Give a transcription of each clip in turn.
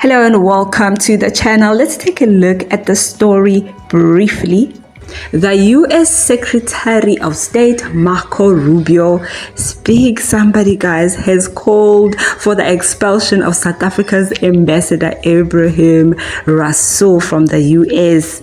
Hello and welcome to the channel. Let's take a look at the story briefly. The U.S. Secretary of State Marco Rubio, big somebody guys, has called for the expulsion of South Africa's Ambassador Ebrahim Rasool from the U.S.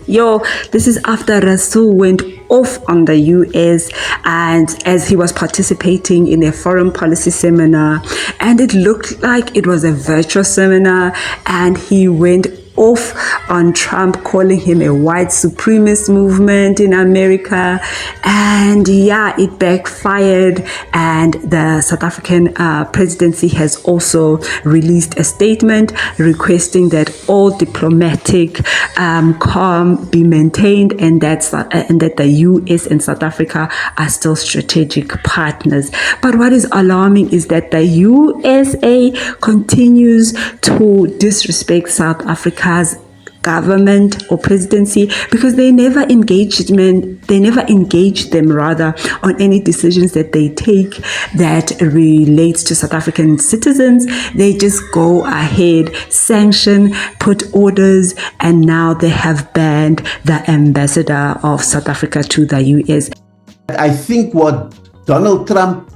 This is after Rasool went off on the U.S. and as he was participating in a foreign policy seminar, and it looked like it was a virtual seminar, and he went off on Trump, calling him a white supremacist movement in America, and it backfired. And the South African presidency has also released a statement requesting that all diplomatic calm be maintained, and that the US and South Africa are still strategic partners. But what is alarming is that the USA continues to disrespect South Africa's government or presidency, because they never engage them on any decisions that they take that relates to South African citizens. They just go ahead, sanction, put orders, and now they have banned the ambassador of South Africa to the US. I think what Donald Trump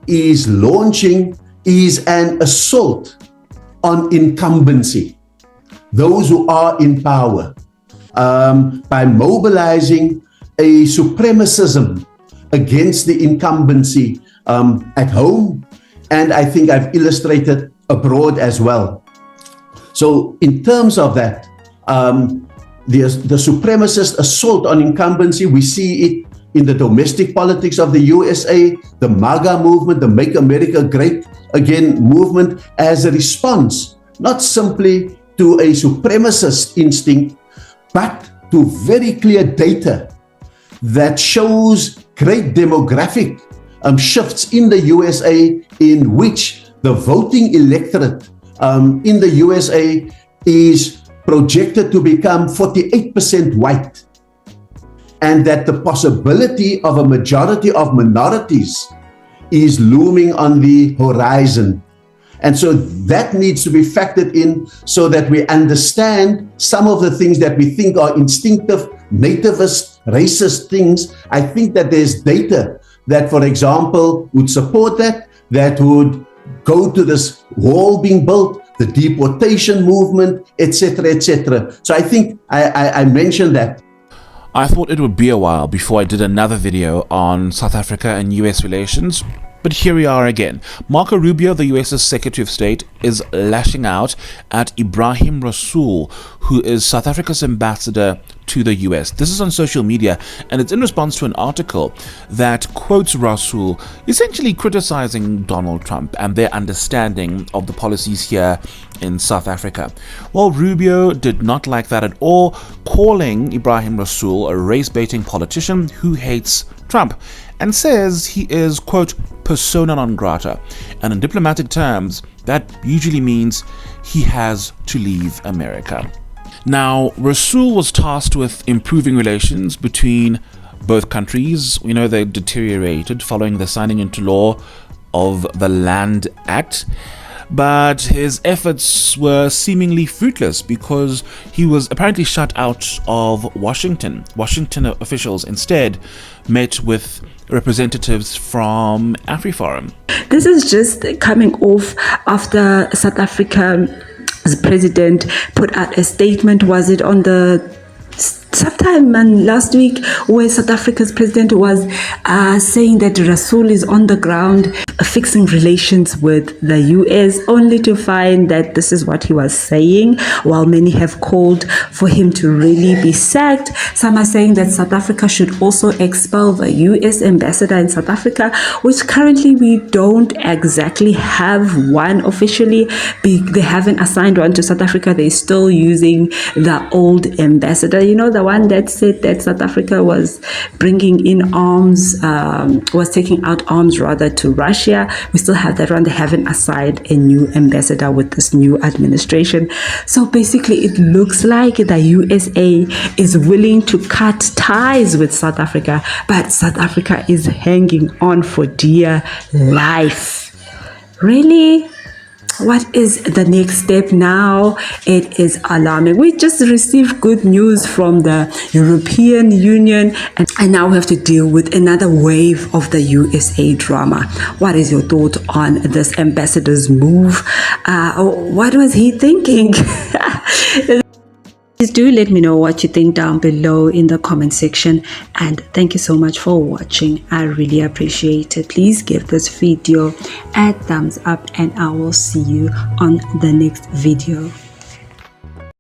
is launching is an assault on incumbency, those who are in power, by mobilizing a supremacism against the incumbency at home, and I think I've illustrated abroad as well. So in terms of that, the supremacist assault on incumbency, we see it in the domestic politics of the USA, the MAGA movement, the Make America Great Again movement, as a response, not simply to a supremacist instinct, but to very clear data that shows great demographic shifts in the USA, in which the voting electorate in the USA is projected to become 48% white, and that the possibility of a majority of minorities is looming on the horizon. And so that needs to be factored in so that we understand some of the things that we think are instinctive, nativist, racist things. I think that there's data that, for example, would support that would go to this wall being built, the deportation movement, etc., etc. So I think I mentioned that. I thought it would be a while before I did another video on South Africa and US relations, but here we are again. Marco Rubio, the US's Secretary of State, is lashing out at Ebrahim Rasool, who is South Africa's ambassador to the US. This is on social media, and it's in response to an article that quotes Rasool essentially criticizing Donald Trump and their understanding of the policies here in South Africa. Well, Rubio did not like that at all, calling Ebrahim Rasool a race-baiting politician who hates Trump, and says he is, quote, persona non grata. And in diplomatic terms, that usually means he has to leave America. Now, Rasool was tasked with improving relations between both countries. We know they deteriorated following the signing into law of the Land Act. But his efforts were seemingly fruitless because he was apparently shut out of Washington. Washington officials instead met with representatives from AfriForum. This is just coming off after South Africa's president put out a statement. Was it on sometime last week, where South Africa's president was saying that Rasool is on the ground fixing relations with the US, only to find that this is what he was saying, while many have called for him to really be sacked. Some are saying that South Africa should also expel the US ambassador in South Africa, which currently we don't exactly have one officially. They haven't assigned one to South Africa. They're still using the old ambassador, the one that said that South Africa was bringing in arms, was taking out arms rather to Russia. We still have that one. They haven't assigned a new ambassador with this new administration. So basically it looks like the USA is willing to cut ties with South Africa, but South Africa is hanging on for dear life. Really? What is the next step now? It is alarming. We just received good news from the European Union, and now we have to deal with another wave of the USA drama. What is your thought on this ambassador's move? What was he thinking? Please do let me know what you think down below in the comment section, and thank you so much for watching. I really appreciate it. Please give this video a thumbs up, and I will see you on the next video.